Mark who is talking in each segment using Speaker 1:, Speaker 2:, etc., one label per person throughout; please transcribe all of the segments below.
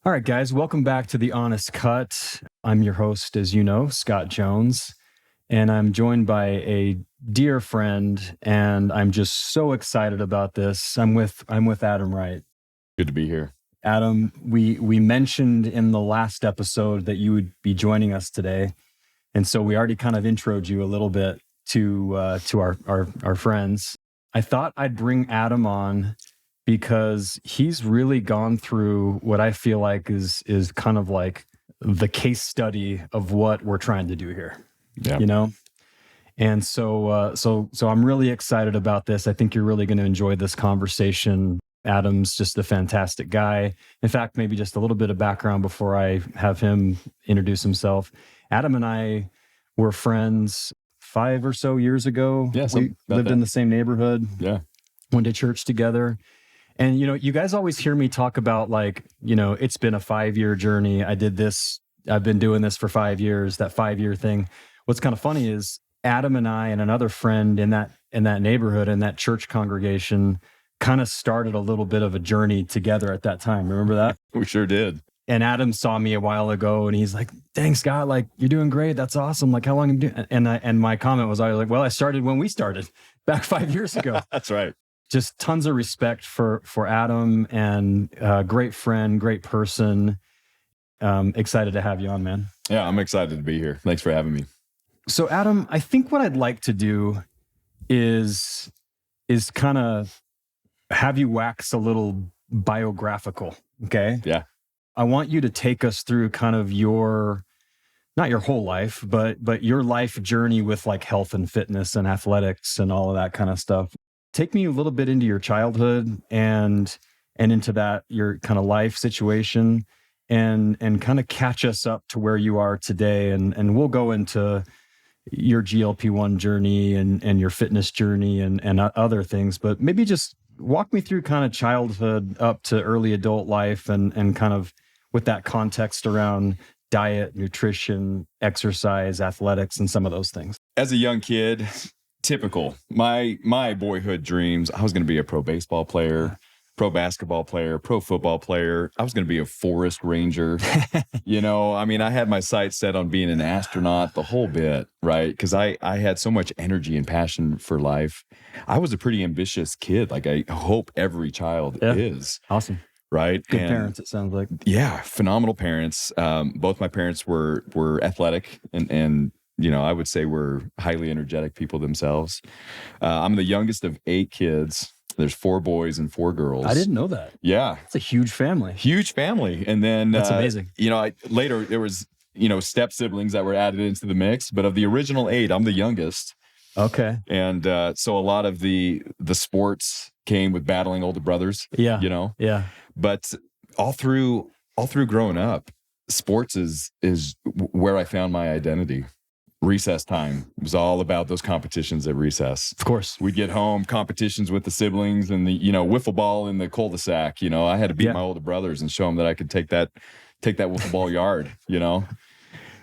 Speaker 1: All right, guys, welcome back to The Honest Cut. I'm your host, as you know, Scott Jones, and I'm joined by a dear friend, and I'm just so excited about this. I'm with Adam Wright.
Speaker 2: Good to be here.
Speaker 1: Adam, we mentioned in the last episode that you would be joining us today, and so we already kind of introed you a little bit to our friends. I thought I'd bring Adam on because he's really gone through what I feel like is kind of like the case study of what we're trying to do here.
Speaker 2: Yeah.
Speaker 1: You know? And so I'm really excited about this. I think you're really going to enjoy this conversation. Adam's just a fantastic guy. In fact, maybe just a little bit of background before I have him introduce himself. Adam and I were friends 5 or so years ago.
Speaker 2: Yeah,
Speaker 1: we lived in the same neighborhood.
Speaker 2: Yeah.
Speaker 1: Went to church together. And, you guys always hear me talk about it's been a 5-year journey. I did this. I've been doing this for 5 years, that 5-year thing. What's kind of funny is Adam and I and another friend in that neighborhood, in that church congregation, kind of started a little bit of a journey together at that time. Remember that?
Speaker 2: We sure did.
Speaker 1: And Adam saw me a while ago and he's like, dang, Scott, you're doing great. That's awesome. How long have you been doing? And my comment was, well, I started when we started back 5 years ago.
Speaker 2: That's right.
Speaker 1: Just tons of respect for Adam, and great friend, great person. Excited to have you on, man.
Speaker 2: Yeah, I'm excited to be here. Thanks for having me.
Speaker 1: So Adam, I think what I'd like to do is kind of have you wax a little biographical. Okay.
Speaker 2: Yeah.
Speaker 1: I want you to take us through kind of not your whole life, but your life journey with health and fitness and athletics and all of that kind of stuff. Take me a little bit into your childhood and into that, your kind of life situation, and kind of catch us up to where you are today. And we'll go into your GLP-1 journey and your fitness journey and other things, but maybe just walk me through kind of childhood up to early adult life and kind of with that context around diet, nutrition, exercise, athletics, and some of those things.
Speaker 2: As a young kid, typical. My boyhood dreams, I was going to be a pro baseball player, pro basketball player, pro football player. I was going to be a forest ranger. I had my sights set on being an astronaut, the whole bit, right? Because I had so much energy and passion for life. I was a pretty ambitious kid. I hope every child is.
Speaker 1: Awesome.
Speaker 2: Right.
Speaker 1: Good parents, it sounds like.
Speaker 2: Yeah. Phenomenal parents. Both my parents were athletic and I would say were highly energetic people themselves. I'm the youngest of 8 kids. There's 4 boys and 4 girls.
Speaker 1: I didn't know that.
Speaker 2: Yeah.
Speaker 1: It's a huge family.
Speaker 2: Huge family. And then
Speaker 1: that's amazing.
Speaker 2: Later there was, step siblings that were added into the mix, but of the original 8, I'm the youngest.
Speaker 1: Okay.
Speaker 2: And so a lot of the sports came with battling older brothers.
Speaker 1: Yeah. Yeah.
Speaker 2: But all through growing up, sports is where I found my identity. Recess time was all about those competitions at recess.
Speaker 1: Of course.
Speaker 2: We'd get home, competitions with the siblings and the, wiffle ball in the cul-de-sac. I had to beat my older brothers and show them that I could take that wiffle ball yard,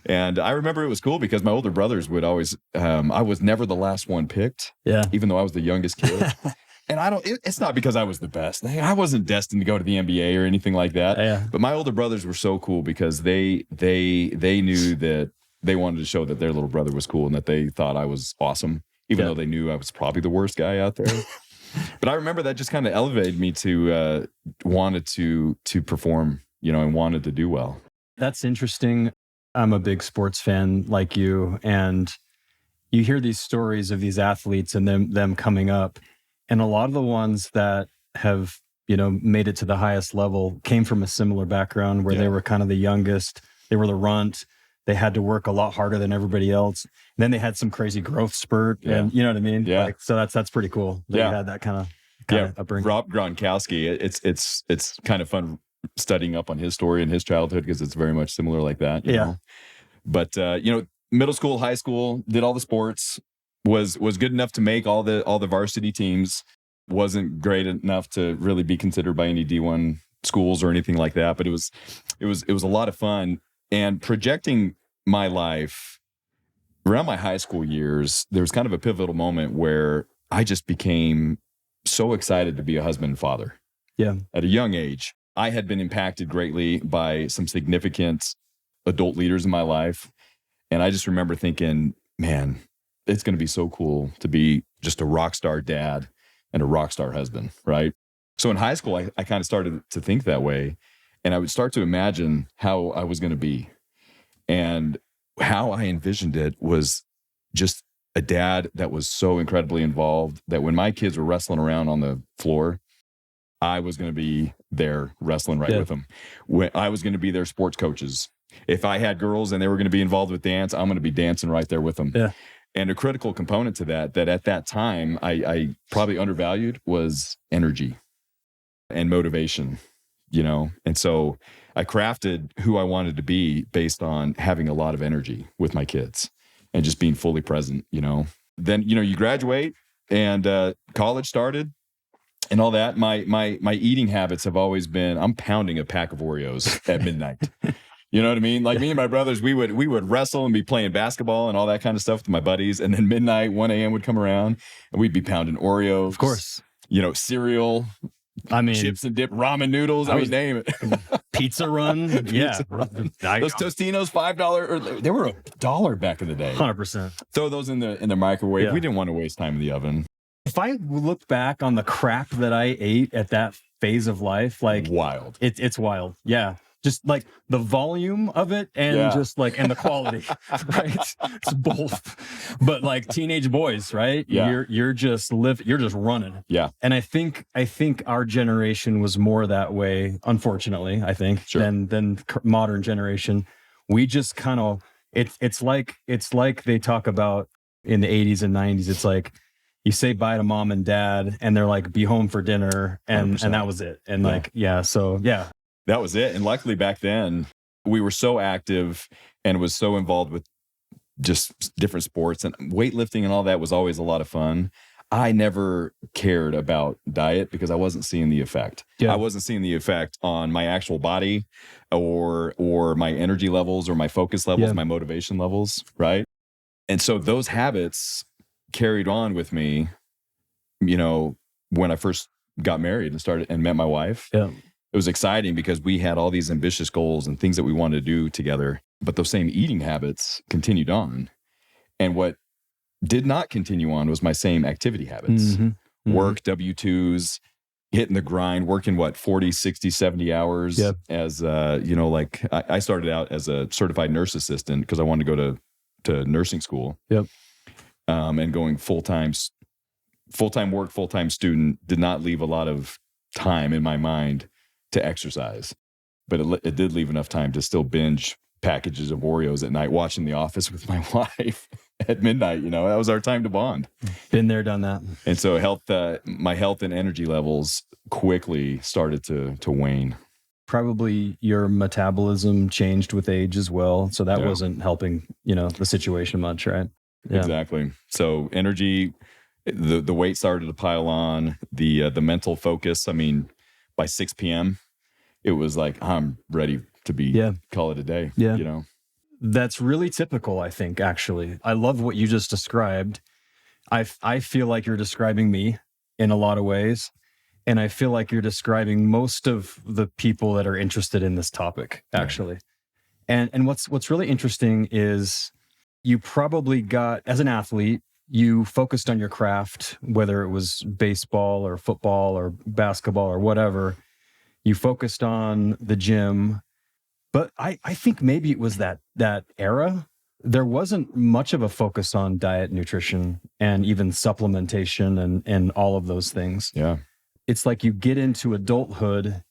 Speaker 2: And I remember it was cool because my older brothers would always, I was never the last one picked.
Speaker 1: Yeah.
Speaker 2: Even though I was the youngest kid. And it's not because I was the best. I wasn't destined to go to the NBA or anything like that.
Speaker 1: Yeah.
Speaker 2: But my older brothers were so cool because they knew that they wanted to show that their little brother was cool and that they thought I was awesome, even though they knew I was probably the worst guy out there. But I remember that just kind of elevated me to wanted to perform, and wanted to do well.
Speaker 1: That's interesting. I'm a big sports fan like you, and you hear these stories of these athletes and them coming up, and a lot of the ones that have made it to the highest level came from a similar background where they were kind of the youngest, they were the runt. They had to work a lot harder than everybody else. And then they had some crazy growth spurt, and you know what I mean?
Speaker 2: Yeah.
Speaker 1: So that's pretty cool. That you had that kind of upbringing.
Speaker 2: Rob Gronkowski, it's kind of fun studying up on his story and his childhood because it's very much similar like that. You know? But middle school, high school, did all the sports, was good enough to make all the varsity teams. Wasn't great enough to really be considered by any D1 schools or anything like that. But it was a lot of fun. And projecting my life around my high school years, there was kind of a pivotal moment where I just became so excited to be a husband and father.
Speaker 1: Yeah.
Speaker 2: At a young age. I had been impacted greatly by some significant adult leaders in my life. And I just remember thinking, man, it's going to be so cool to be just a rock star dad and a rock star husband, right? So in high school, I kind of started to think that way. And I would start to imagine how I was going to be. And how I envisioned it was just a dad that was so incredibly involved that when my kids were wrestling around on the floor, I was going to be there wrestling right with them. When I was going to be their sports coaches. If I had girls and they were going to be involved with dance, I'm going to be dancing right there with them.
Speaker 1: Yeah.
Speaker 2: And a critical component to that at that time, I probably undervalued was energy and motivation, And so I crafted who I wanted to be based on having a lot of energy with my kids and just being fully present, Then, you graduate and college started and all that. My eating habits have always been, I'm pounding a pack of Oreos at midnight. You know what I mean? Like me and my brothers, we would wrestle and be playing basketball and all that kind of stuff with my buddies. And then midnight, 1 a.m. would come around and we'd be pounding Oreos.
Speaker 1: Of course.
Speaker 2: Cereal.
Speaker 1: I mean,
Speaker 2: chips and dip, ramen noodles. I mean, name it.
Speaker 1: Pizza run. Yeah.
Speaker 2: Those Tostinos, $5, or they were $1 back in the day.
Speaker 1: 100%.
Speaker 2: Throw those in the microwave.
Speaker 1: Yeah.
Speaker 2: We didn't want to waste time in the oven.
Speaker 1: If I look back on the crap that I ate at that phase of life, like
Speaker 2: wild.
Speaker 1: It's wild. Yeah. Just like the volume of it and just like, and the quality, right? It's both, but like teenage boys, right?
Speaker 2: Yeah.
Speaker 1: You're just running.
Speaker 2: Yeah.
Speaker 1: And I think our generation was more that way, unfortunately, I think,
Speaker 2: sure.
Speaker 1: than modern generation. We just kind of, it's like they talk about in the 80s and 90s. It's like, you say bye to mom and dad and they're like, be home for dinner. And that was it. And that
Speaker 2: was it. And luckily back then we were so active and was so involved with just different sports, and weightlifting and all that was always a lot of fun. I never cared about diet because I wasn't seeing the effect. Yeah. I wasn't seeing the effect on my actual body or my energy levels or my focus levels, my motivation levels. Right. And so those habits carried on with me, when I first got married and met my wife.
Speaker 1: Yeah.
Speaker 2: It was exciting because we had all these ambitious goals and things that we wanted to do together, but those same eating habits continued on. And what did not continue on was my same activity habits. Mm-hmm. Work, W-2s, hitting the grind, working 40, 60, 70 hours as, I started out as a certified nurse assistant because I wanted to go to nursing school.
Speaker 1: Yep.
Speaker 2: And going full-time work, full-time student did not leave a lot of time in my mind to exercise, but it did leave enough time to still binge packages of Oreos at night, watching The Office with my wife at midnight. That was our time to bond.
Speaker 1: Been there, done that.
Speaker 2: And so my health and energy levels quickly started to wane.
Speaker 1: Probably your metabolism changed with age as well. So that wasn't helping, the situation much, right?
Speaker 2: Yeah. Exactly. So energy, the weight started to pile on, the mental focus. I mean, by 6 p.m., it was like, I'm ready to call it a day.
Speaker 1: Yeah. That's really typical, I think, actually. I love what you just described. I feel like you're describing me in a lot of ways. And I feel like you're describing most of the people that are interested in this topic, actually. Yeah. And what's really interesting is you probably got, as an athlete, you focused on your craft, whether it was baseball or football or basketball or whatever. You focused on the gym. But I think maybe it was that era. There wasn't much of a focus on diet, nutrition, and even supplementation and all of those things.
Speaker 2: Yeah.
Speaker 1: It's like you get into adulthood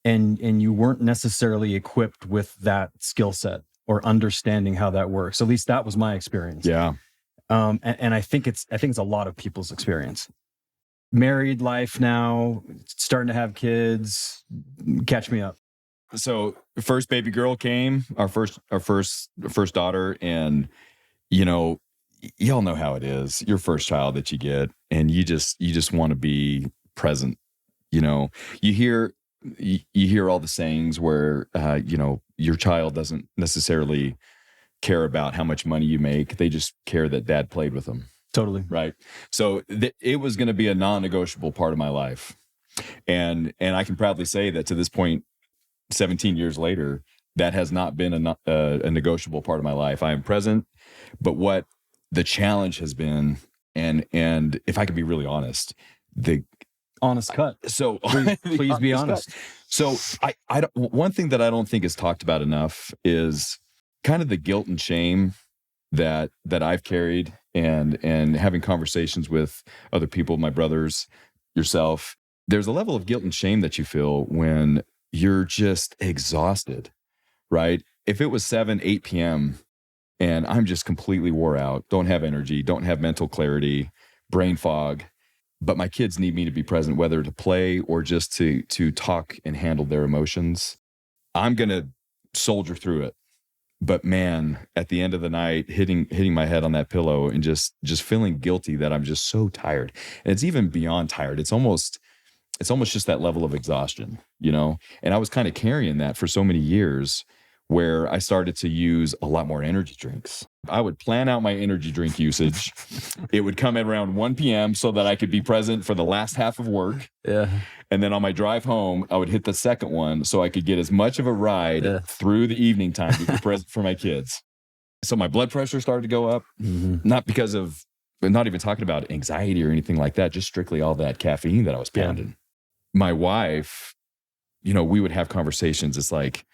Speaker 1: and you weren't necessarily equipped with that skill set or understanding how that works. At least that was my experience.
Speaker 2: Yeah.
Speaker 1: And I think it's a lot of people's experience. Married life now, starting to have kids. Catch me up.
Speaker 2: So first baby girl came, our first daughter, and y'all know how it is. Your first child that you get, and you just want to be present. You hear all the sayings where your child doesn't necessarily care about how much money you make. They just care that dad played with them.
Speaker 1: Totally.
Speaker 2: Right. So it was going to be a non-negotiable part of my life. And I can proudly say that to this point, 17 years later, that has not been a negotiable part of my life. I am present, but what the challenge has been, and if I could be really honest, the
Speaker 1: honest cut.
Speaker 2: So
Speaker 1: please be honest.
Speaker 2: So I don't, one thing that I don't think is talked about enough is kind of the guilt and shame that I've carried, and having conversations with other people, my brothers, yourself. There's a level of guilt and shame that you feel when you're just exhausted, right? If it was 8 p.m. and I'm just completely wore out, don't have energy, don't have mental clarity, brain fog, but my kids need me to be present, whether to play or just to talk and handle their emotions, I'm going to soldier through it. But man, at the end of the night, hitting my head on that pillow and just feeling guilty that I'm just so tired. And it's even beyond tired. It's almost just that level of exhaustion, And I was kind of carrying that for so many years, where I started to use a lot more energy drinks. I would plan out my energy drink usage. It would come at around 1 p.m. so that I could be present for the last half of work.
Speaker 1: Yeah.
Speaker 2: And then on my drive home, I would hit the second one so I could get as much of a ride through the evening time to be present for my kids. So my blood pressure started to go up, not because of, not even talking about anxiety or anything like that, just strictly all that caffeine that I was pounding. Yeah. My wife, we would have conversations. It's like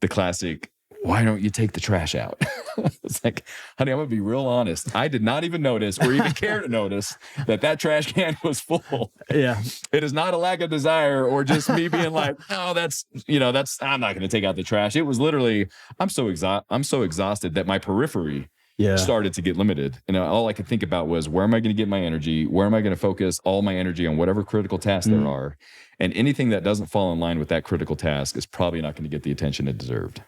Speaker 2: the classic, why don't you take the trash out? It's like, honey, I'm going to be real honest. I did not even notice or even care to notice that trash can was full.
Speaker 1: Yeah.
Speaker 2: It is not a lack of desire or just me being like, oh, I'm not going to take out the trash. It was literally, I'm so exhausted that my periphery started to get limited. And all I could think about was, where am I going to get my energy? Where am I going to focus all my energy on whatever critical tasks there are? And anything that doesn't fall in line with that critical task is probably not going to get the attention it deserved.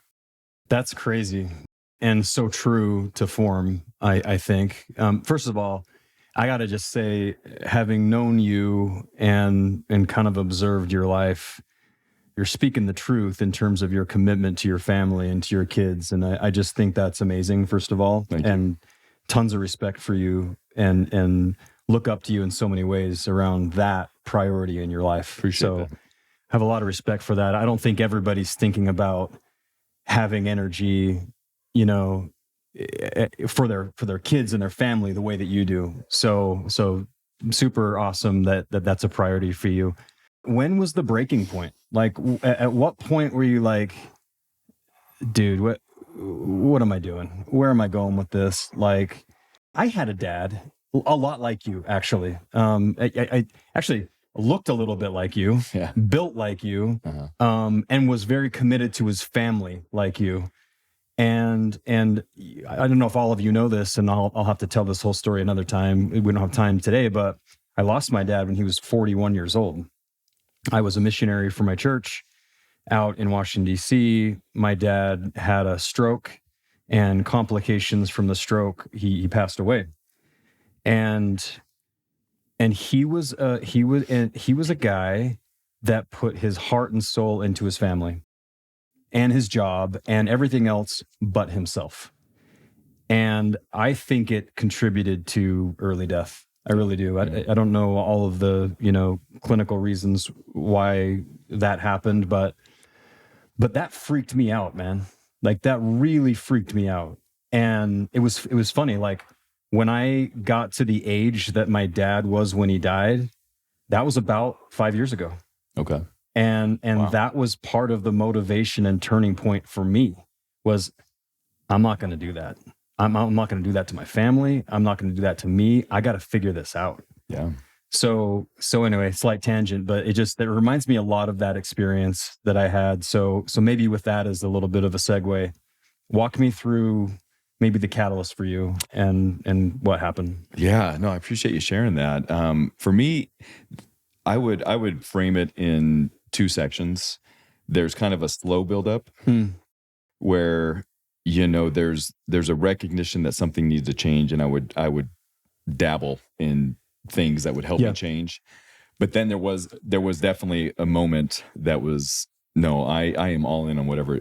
Speaker 1: That's crazy. And so true to form, I think. First of all, I got to just say, having known you and kind of observed your life, you're speaking the truth in terms of your commitment to your family and to your kids. And I just think that's amazing, first of all.
Speaker 2: Thank you.
Speaker 1: And tons of respect for you and look up to you in so many ways around that priority in your life.
Speaker 2: Appreciate that.
Speaker 1: Have a lot of respect for that. I don't think everybody's thinking about having energy, for their kids and their family the way that you do. So super awesome that's a priority for you. When was the breaking point? Like, at what point were you like, dude, what am I doing? Where am I going with this? Like, I had a dad a lot like you, actually. I actually looked a little bit like you, built like you, and was very committed to his family like you. And I don't know if all of you know this, and I'll have to tell this whole story another time. We don't have time today, but I lost my dad when he was 41 years old. I was a missionary for my church out in Washington, D.C. My dad had a stroke, and complications from the stroke, he passed away. And he was a guy that put his heart and soul into his family and his job and everything else but himself. And I think it contributed to early death. I really do. I don't know all of the, clinical reasons why that happened, but that freaked me out, man. Like, that really freaked me out. And it was funny. Like, when I got to the age that my dad was when he died, that was about 5 years ago.
Speaker 2: Okay.
Speaker 1: And wow. That was part of the motivation and turning point for me was, I'm not going to do that. I'm not going to do that to my family. I'm not going to do that to me. I got to figure this out.
Speaker 2: Yeah.
Speaker 1: So anyway, slight tangent, but it reminds me a lot of that experience that I had. So maybe with that as a little bit of a segue, walk me through maybe the catalyst for you and what happened.
Speaker 2: Yeah, no, I appreciate you sharing that. For me, I would frame it in two sections. There's kind of a slow buildup where, there's a recognition that something needs to change, and I would dabble in things that would help me change. But then there was definitely a moment that was, no, I am all in on whatever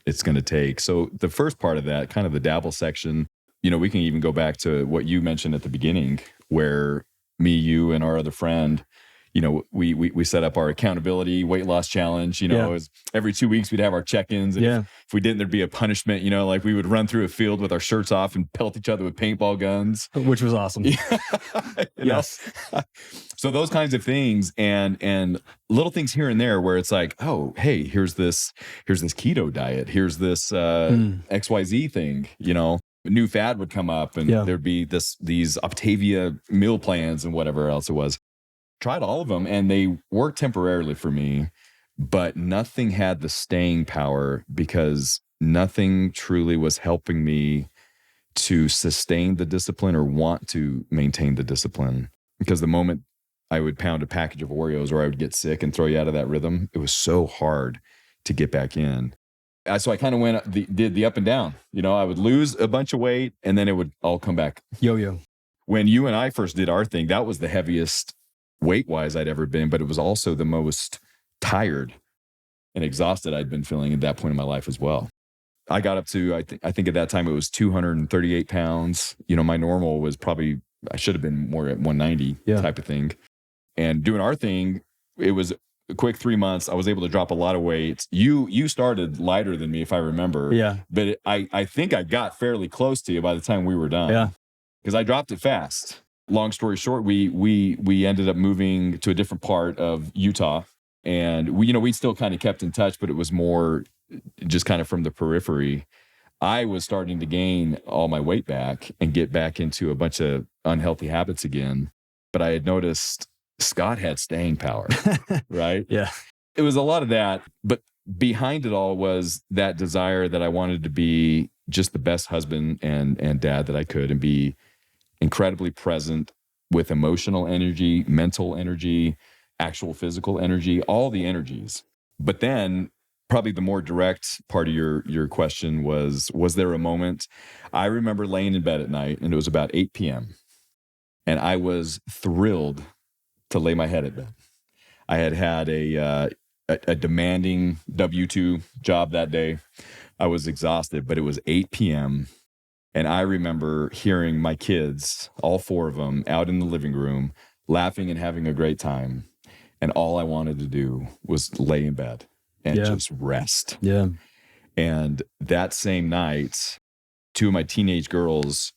Speaker 2: it's going to take. So the first part of that, kind of the dabble section, we can even go back to what you mentioned at the beginning, where me, you, and our other friend, we set up our accountability weight loss challenge. It was every 2 weeks we'd have our check-ins. And if we didn't, there'd be a punishment, like we would run through a field with our shirts off and pelt each other with paintball guns.
Speaker 1: Which was awesome. Yes.
Speaker 2: So those kinds of things and little things here and there where it's like, oh, hey, here's this keto diet. Here's this XYZ thing, A new fad would come up and there'd be these Optavia meal plans and whatever else it was. Tried all of them and they worked temporarily for me, but nothing had the staying power because nothing truly was helping me to sustain the discipline or want to maintain the discipline. Because the moment I would pound a package of Oreos or I would get sick and throw you out of that rhythm, it was so hard to get back in. So I kind of did the up and down. I would lose a bunch of weight and then it would all come back.
Speaker 1: Yo-yo.
Speaker 2: When you and I first did our thing, that was the heaviest weight-wise I'd ever been, but it was also the most tired and exhausted I'd been feeling at that point in my life as well. I got up to, I think at that time it was 238 pounds. My normal was probably, I should have been more at 190 type of thing. And doing our thing, it was a quick 3 months. I was able to drop a lot of weight. You started lighter than me, if I remember.
Speaker 1: Yeah.
Speaker 2: But I think I got fairly close to you by the time we were done.
Speaker 1: Yeah.
Speaker 2: Because I dropped it fast. Long story short, we ended up moving to a different part of Utah, and we still kind of kept in touch, but it was more just kind of from the periphery. I was starting to gain all my weight back and get back into a bunch of unhealthy habits again. But I had noticed Scott had staying power, right?
Speaker 1: Yeah.
Speaker 2: It was a lot of that, but behind it all was that desire that I wanted to be just the best husband and dad that I could and be incredibly present with emotional energy, mental energy, actual physical energy, all the energies. But then probably the more direct part of your question was there a moment? I remember laying in bed at night and it was about 8 p.m. and I was thrilled to lay my head at bed. I had a demanding W-2 job that day. I was exhausted, but it was 8 p.m. And I remember hearing my kids, all 4 of them, out in the living room, laughing and having a great time. And all I wanted to do was lay in bed and just rest.
Speaker 1: Yeah.
Speaker 2: And that same night, 2 of my teenage girls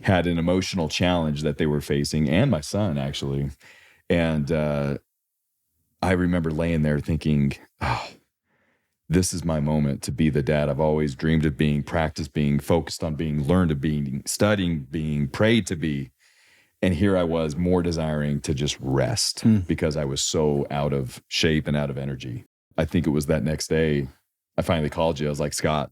Speaker 2: had an emotional challenge that they were facing, and my son, actually. And I remember laying there thinking, oh, this is my moment to be the dad I've always dreamed of being, practiced being, focused on being, learned to being, studying being, prayed to be. And here I was more desiring to just rest because I was so out of shape and out of energy. I think it was that next day I finally called you. I was like, Scott,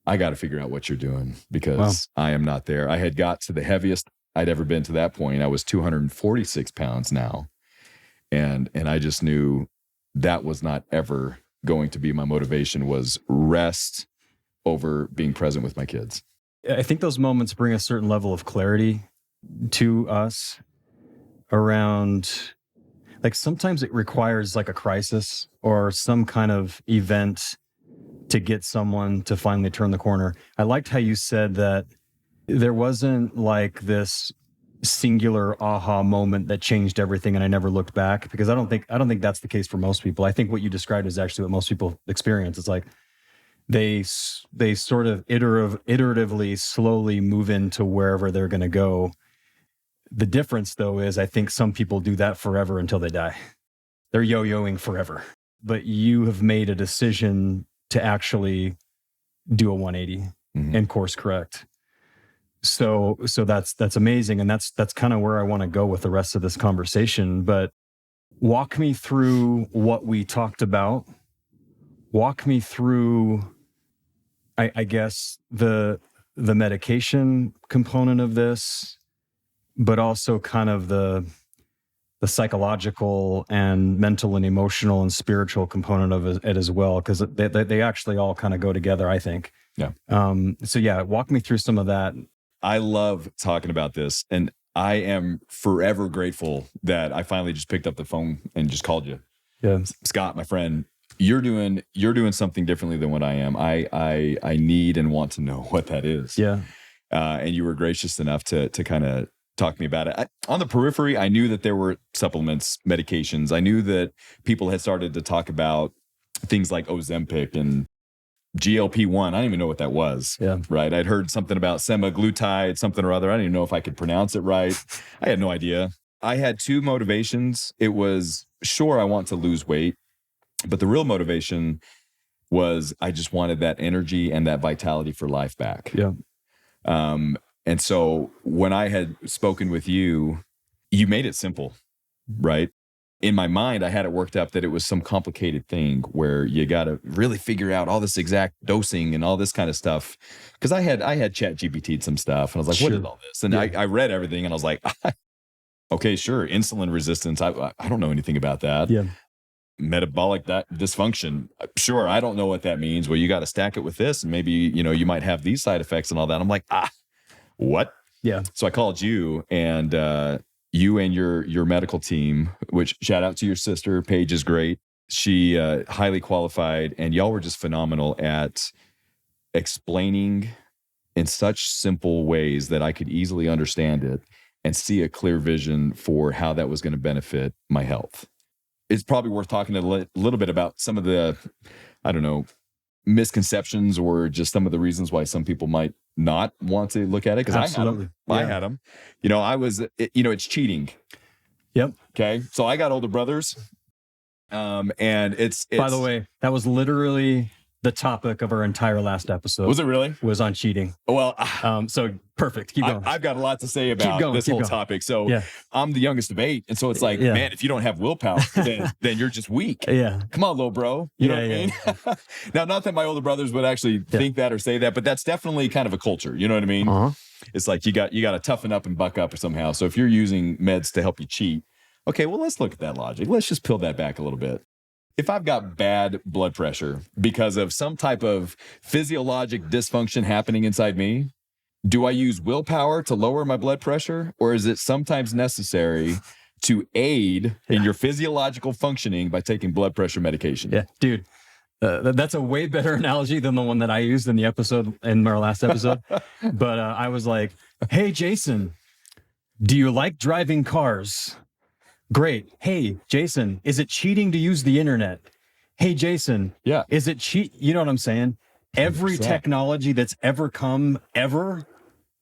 Speaker 2: I got to figure out what you're doing because I am not there. I had got to the heaviest I'd ever been to that point. I was 246 pounds now. And I just knew that was not ever going to be my motivation, was rest over being present with my kids.
Speaker 1: I think those moments bring a certain level of clarity to us around, like sometimes it requires like a crisis or some kind of event to get someone to finally turn the corner. I liked how you said that there wasn't like this singular aha moment that changed everything and I never looked back, because I don't think that's the case for most people. I think what you described is actually what most people experience. It's like they sort of iteratively slowly move into wherever they're going to go. The difference though is I think some people do that forever until they die. They're yo-yoing forever. But you have made a decision to actually do a 180 and course correct. So that's amazing. And that's kind of where I want to go with the rest of this conversation. But walk me through what we talked about. Walk me through, I guess, the medication component of this, but also kind of the psychological and mental and emotional and spiritual component of it as well, because they actually all kind of go together, I think.
Speaker 2: Yeah.
Speaker 1: So yeah, walk me through some of that.
Speaker 2: I love talking about this, and I am forever grateful that I finally just picked up the phone and just called you.
Speaker 1: Yeah,
Speaker 2: Scott, my friend, you're doing something differently than what I am. I need and want to know what that is.
Speaker 1: Yeah.
Speaker 2: And you were gracious enough to kind of talk to me about it. On the periphery, I knew that there were supplements, medications. I knew that people had started to talk about things like Ozempic and GLP-1. I didn't even know what that was.
Speaker 1: Yeah.
Speaker 2: Right. I'd heard something about semaglutide, something or other. I didn't even know if I could pronounce it right. I had no idea. I had two motivations. It was, sure, I want to lose weight, but the real motivation was I just wanted that energy and that vitality for life back.
Speaker 1: Yeah.
Speaker 2: And so when I had spoken with you, you made it simple, right? In my mind, I had it worked up that it was some complicated thing where you got to really figure out all this exact dosing and all this kind of stuff. Because I had chat GPT'd some stuff and I was like, what is all this? And I read everything and I was like, okay, sure. Insulin resistance. I don't know anything about that.
Speaker 1: Yeah.
Speaker 2: Metabolic dysfunction. Sure. I don't know what that means. Well, you got to stack it with this and maybe, you might have these side effects and all that. I'm like, what?
Speaker 1: Yeah.
Speaker 2: So I called you and you and your medical team, which shout out to your sister, Paige is great. She highly qualified and y'all were just phenomenal at explaining in such simple ways that I could easily understand it and see a clear vision for how that was going to benefit my health. It's probably worth talking a little bit about some of the, I don't know, misconceptions or just some of the reasons why some people might not want to look at it. Because I had them. It's cheating.
Speaker 1: Yep.
Speaker 2: Okay. So I got older brothers. And it's
Speaker 1: by the way, that was literally the topic of our entire last episode.
Speaker 2: Was it really?
Speaker 1: Was on cheating.
Speaker 2: Well,
Speaker 1: so perfect. Keep going.
Speaker 2: I've got a lot to say about this whole topic. So I'm the youngest of 8. And so it's like, man, if you don't have willpower, then you're just weak.
Speaker 1: Yeah.
Speaker 2: Come on, little bro. You know what I mean? Now, not that my older brothers would actually think that or say that, but that's definitely kind of a culture. You know what I mean? Uh-huh. It's like you got to toughen up and buck up or somehow. So if you're using meds to help you cheat, okay, well, let's look at that logic. Let's just peel that back a little bit. If I've got bad blood pressure because of some type of physiologic dysfunction happening inside me, do I use willpower to lower my blood pressure? Or is it sometimes necessary to aid in your physiological functioning by taking blood pressure medication?
Speaker 1: Yeah, dude, that's a way better analogy than the one that I used in our last episode. But I was like, hey, Jason, do you like driving cars? Great. Hey, Jason, is it cheating to use the internet? Hey, Jason, is it cheat? You know what I'm saying? Every 100%. Technology that's ever come ever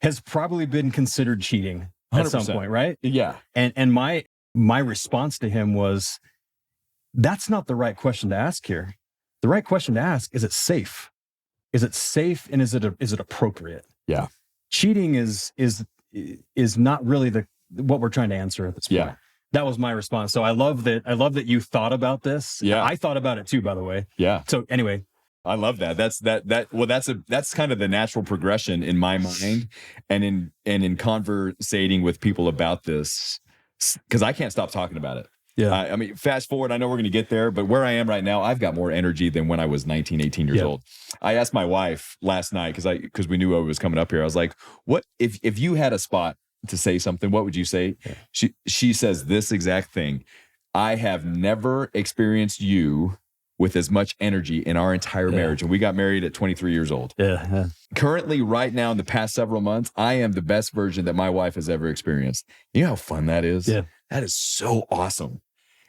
Speaker 1: has probably been considered cheating at 100%. Some point, right?
Speaker 2: Yeah.
Speaker 1: And my response to him was, that's not the right question to ask here. The right question to ask, is it safe? Is it safe and is it appropriate?
Speaker 2: Yeah.
Speaker 1: Cheating is not really what we're trying to answer at this point.
Speaker 2: Yeah.
Speaker 1: That was my response. So I love that you thought about this.
Speaker 2: Yeah.
Speaker 1: I thought about it too, by the way.
Speaker 2: Yeah.
Speaker 1: So anyway.
Speaker 2: I love that. That's kind of the natural progression in my mind and in conversating with people about this, because I can't stop talking about it.
Speaker 1: Yeah.
Speaker 2: I mean, fast forward, I know we're going to get there, but where I am right now, I've got more energy than when I was 19, 18 years old. I asked my wife last night because we knew I was coming up here. I was like, what if you had a spot to say something, what would you say? Yeah. She says this exact thing. I have never experienced you with as much energy in our entire marriage. And we got married at 23 years old.
Speaker 1: Yeah.
Speaker 2: Currently, right now, in the past several months, I am the best version that my wife has ever experienced. You know how fun that is?
Speaker 1: Yeah.
Speaker 2: That is so awesome.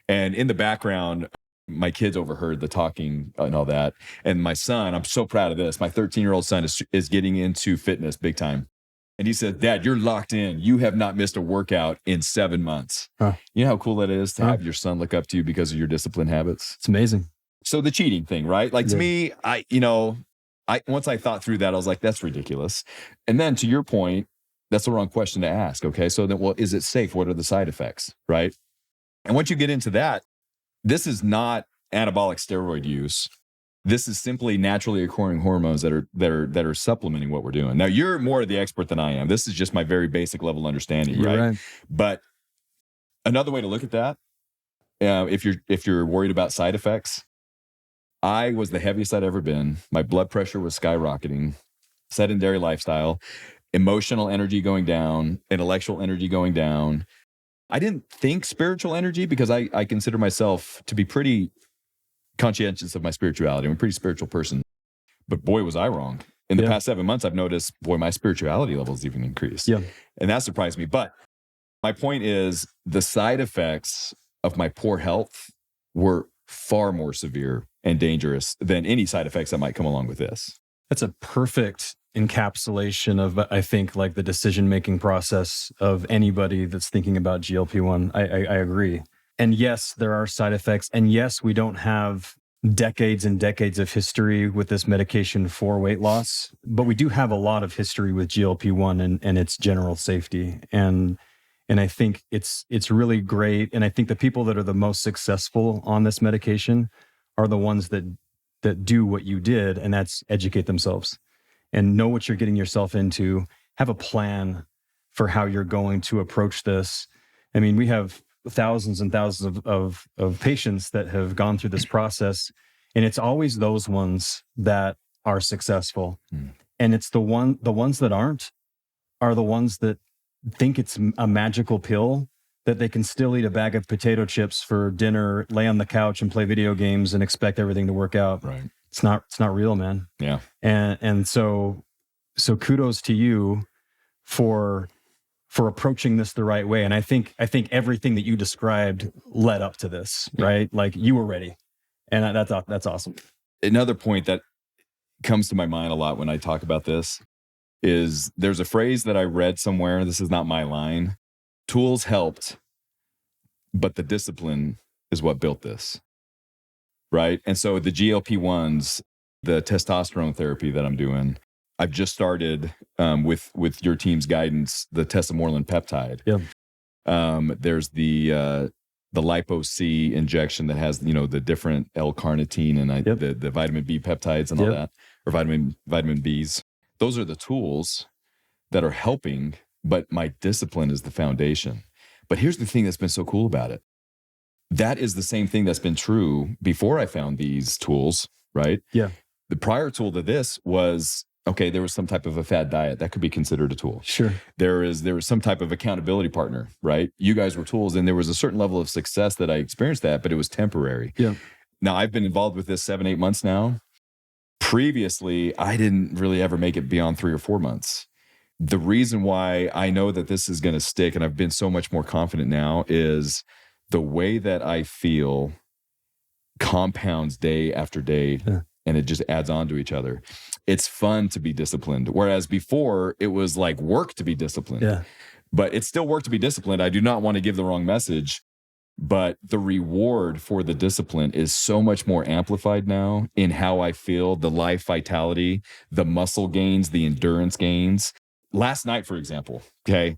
Speaker 2: And in the background, my kids overheard the talking and all that. And my son, I'm so proud of this. My 13-year-old son is getting into fitness big time. And he said, Dad, you're locked in. You have not missed a workout in 7 months. Huh. You know how cool that is to have your son look up to you because of your discipline habits?
Speaker 1: It's amazing.
Speaker 2: So the cheating thing, right? Like to me, once I thought through that, I was like, that's ridiculous. And then to your point, that's the wrong question to ask. Okay. So then, well, is it safe? What are the side effects? Right. And once you get into that, this is not anabolic steroid use. This is simply naturally occurring hormones that are supplementing what we're doing. Now, you're more the expert than I am. This is just my very basic level understanding, right? But another way to look at that, if you're worried about side effects, I was the heaviest I'd ever been. My blood pressure was skyrocketing, sedentary lifestyle, emotional energy going down, intellectual energy going down. I didn't think spiritual energy because I consider myself to be pretty conscientious of my spirituality. I'm a pretty spiritual person, but boy, was I wrong. In the past 7 months, I've noticed, boy, my spirituality levels even increased.
Speaker 1: Yeah.
Speaker 2: And that surprised me. But My point is the side effects of my poor health were far more severe and dangerous than any side effects that might come along with this.
Speaker 1: That's a perfect encapsulation of, I think, like the decision-making process of anybody that's thinking about GLP-1. I agree. And yes, there are side effects. And yes, we don't have decades and decades of history with this medication for weight loss, but we do have a lot of history with GLP-1 and its general safety. And I think it's really great. And I think the people that are the most successful on this medication are the ones that do what you did, and that's educate themselves and know what you're getting yourself into, have a plan for how you're going to approach this. I mean, we have thousands and thousands of patients that have gone through this process, and it's always those ones that are successful. And it's the ones that aren't are the ones that think it's a magical pill that they can still eat a bag of potato chips for dinner, lay on the couch and play video games and expect everything to work out.
Speaker 2: Right.
Speaker 1: It's not real, man.
Speaker 2: Yeah.
Speaker 1: And so kudos to you for approaching this the right way. And I think everything that you described led up to this, right? Like you were ready. And that's awesome.
Speaker 2: Another point that comes to my mind a lot when I talk about this is there's a phrase that I read somewhere. This is not my line. Tools helped, but the discipline is what built this. Right. And so the GLP-1s, the testosterone therapy that I'm doing, I've just started with your team's guidance, the tesamorelin peptide.
Speaker 1: Yeah.
Speaker 2: There's the lipo-C injection that has, the different L-carnitine and the vitamin B peptides and all that, or vitamin Bs. Those are the tools that are helping, but my discipline is the foundation. But here's the thing that's been so cool about it. That is the same thing that's been true before I found these tools, right?
Speaker 1: Yeah.
Speaker 2: The prior tool to this was, okay, there was some type of a fad diet that could be considered a tool.
Speaker 1: Sure.
Speaker 2: There was some type of accountability partner, right? You guys were tools, and there was a certain level of success that I experienced that, but it was temporary.
Speaker 1: Yeah.
Speaker 2: Now I've been involved with this 7-8 months now. Previously, I didn't really ever make it beyond 3 or 4 months. The reason why I know that this is going to stick, and I've been so much more confident now, is the way that I feel compounds day after day, and it just adds on to each other. It's fun to be disciplined. Whereas before, it was like work to be disciplined.
Speaker 1: Yeah.
Speaker 2: But it's still work to be disciplined. I do not want to give the wrong message, but the reward for the discipline is so much more amplified now in how I feel, the life vitality, the muscle gains, the endurance gains. Last night, for example, okay,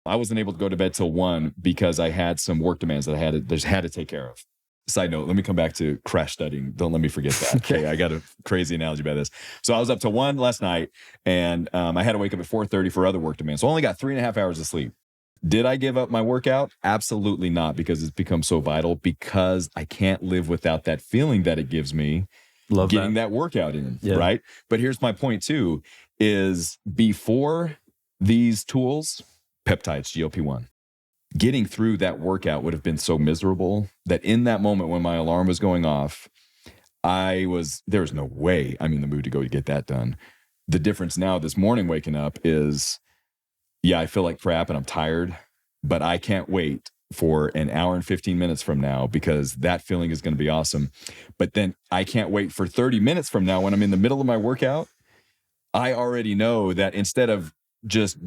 Speaker 2: I wasn't able to go to bed till 1 because I had some work demands that I had to take care of. Side note, let me come back to crash studying. Don't let me forget that. Okay, I got a crazy analogy about this. So I was up till 1 last night, and I had to wake up at 4:30 for other work demands. So I only got 3.5 hours of sleep. Did I give up my workout? Absolutely not, because it's become so vital, because I can't live without that feeling that it gives me.
Speaker 1: Love
Speaker 2: getting that workout in, right? But here's my point too, is before these tools, peptides, GLP-1, getting through that workout would have been so miserable that in that moment when my alarm was going off, there was no way I'm in the mood to go get that done. The difference now this morning waking up is, I feel like crap and I'm tired, but I can't wait for an hour and 15 minutes from now, because that feeling is going to be awesome. But then I can't wait for 30 minutes from now when I'm in the middle of my workout. I already know that instead of just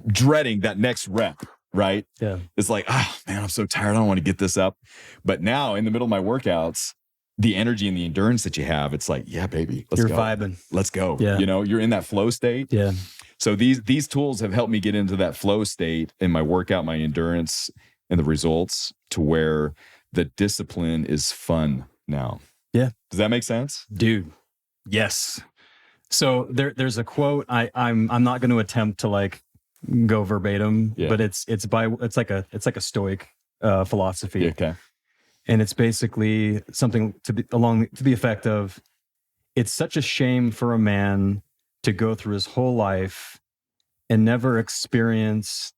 Speaker 2: dreading that next rep, right?
Speaker 1: Yeah.
Speaker 2: It's like, oh man, I'm so tired. I don't want to get this up. But now in the middle of my workouts, the energy and the endurance that you have, it's like, yeah, baby,
Speaker 1: You're vibing.
Speaker 2: Let's go.
Speaker 1: Yeah.
Speaker 2: You're in that flow state.
Speaker 1: Yeah.
Speaker 2: So these tools have helped me get into that flow state in my workout, my endurance, and the results, to where the discipline is fun now.
Speaker 1: Yeah.
Speaker 2: Does that make sense?
Speaker 1: Dude. Yes. So there's a quote. I'm not going to attempt to like go verbatim, but it's like a Stoic philosophy.
Speaker 2: Yeah, okay.
Speaker 1: And it's basically something to the effect of, it's such a shame for a man to go through his whole life and never experience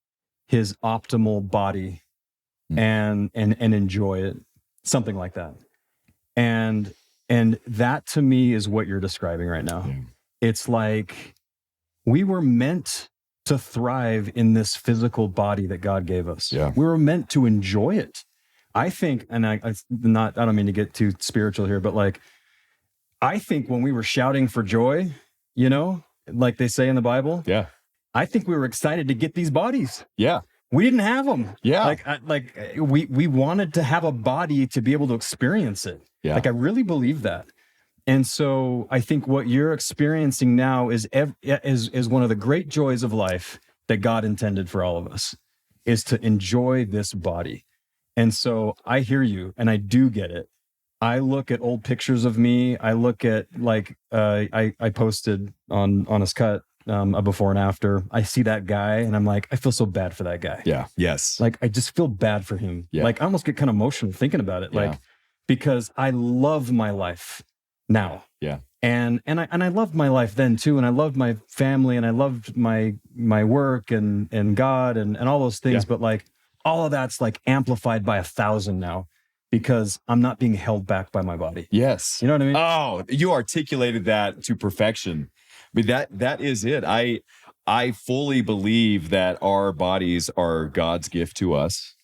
Speaker 1: his optimal body and enjoy it. Something like that. And that to me is what you're describing right now. Yeah. It's like we were meant to thrive in this physical body that God gave us.
Speaker 2: Yeah.
Speaker 1: We were meant to enjoy it. I think, and I don't mean to get too spiritual here, but like, I think when we were shouting for joy, you know, like they say in the Bible,
Speaker 2: Yeah.
Speaker 1: I think we were excited to get these bodies.
Speaker 2: Yeah.
Speaker 1: We didn't have them.
Speaker 2: Yeah.
Speaker 1: We wanted to have a body to be able to experience it.
Speaker 2: Yeah.
Speaker 1: Like, I really believe that. And so I think what you're experiencing now is one of the great joys of life that God intended for all of us, is to enjoy this body. And so I hear you, and I do get it. I look at old pictures of me. I look at, like, I posted on Honest Cut a before and after. I see that guy and I'm like, I feel so bad for that guy.
Speaker 2: Yeah. Yes.
Speaker 1: Like, I just feel bad for him.
Speaker 2: Yeah.
Speaker 1: Like, I almost get kind of emotional thinking about it.
Speaker 2: Yeah.
Speaker 1: Like, because I love my life now.
Speaker 2: Yeah.
Speaker 1: And I loved my life then too. And I loved my family, and I loved my work and God and all those things.
Speaker 2: Yeah.
Speaker 1: But like, all of that's like amplified by 1,000 now, because I'm not being held back by my body.
Speaker 2: Yes.
Speaker 1: You know what I mean?
Speaker 2: Oh, you articulated that to perfection. I mean, that is it. I fully believe that our bodies are God's gift to us.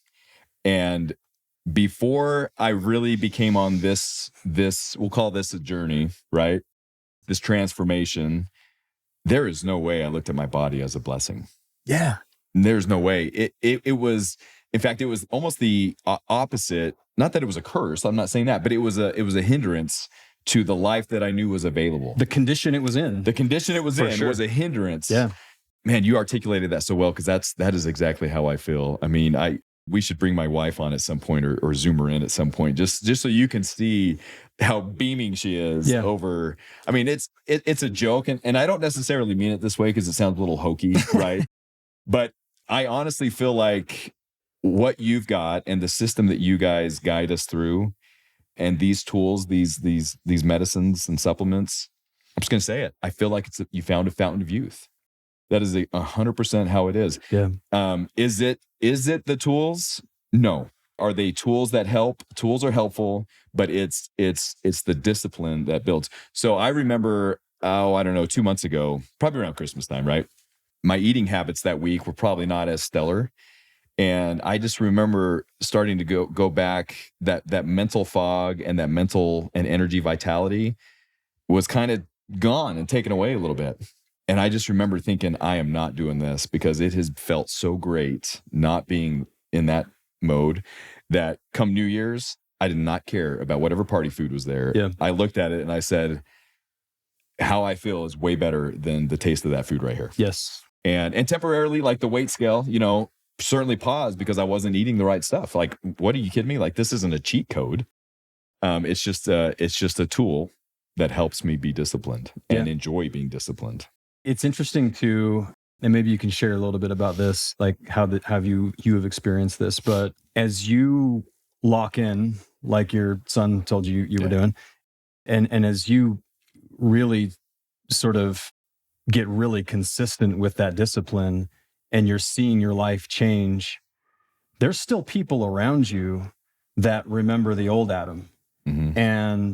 Speaker 2: And before I really became on this, we'll call this a journey, right? This transformation, there is no way I looked at my body as a blessing.
Speaker 1: Yeah.
Speaker 2: There's no way. It was, in fact, it was almost the opposite. Not that it was a curse. I'm not saying that, but it was a hindrance to the life that I knew was available.
Speaker 1: The condition it was in.
Speaker 2: The condition it was in was a hindrance.
Speaker 1: Yeah.
Speaker 2: Man, you articulated that so well, because that is exactly how I feel. I mean, we should bring my wife on at some point, or Zoom her in at some point, just so you can see how beaming she is over. I mean, it's a joke, and I don't necessarily mean it this way because it sounds a little hokey, right? But I honestly feel like what you've got and the system that you guys guide us through, and these tools, these medicines and supplements, I'm just going to say it. I feel like you found a fountain of youth. That is 100% how it is.
Speaker 1: Yeah.
Speaker 2: Is it the tools? No. Are they tools that help? Tools are helpful, but it's the discipline that builds. So I remember, I don't know, 2 months ago, probably around Christmas time, right? My eating habits that week were probably not as stellar. And I just remember starting to go back, that mental fog and that mental and energy vitality was kind of gone and taken away a little bit. And I just remember thinking, I am not doing this, because it has felt so great not being in that mode, that come New Year's, I did not care about whatever party food was there.
Speaker 1: Yeah.
Speaker 2: I looked at it and I said, how I feel is way better than the taste of that food right here.
Speaker 1: Yes.
Speaker 2: And temporarily, like the weight scale, certainly paused because I wasn't eating the right stuff. Like, what, are you kidding me? Like, this isn't a cheat code. It's just a tool that helps me be disciplined and enjoy being disciplined.
Speaker 1: It's interesting too, and maybe you can share a little bit about this, like how you have experienced this, but as you lock in, like your son told you were doing, and as you really sort of get really consistent with that discipline, and you're seeing your life change, there's still people around you that remember the old Adam.
Speaker 2: Mm-hmm.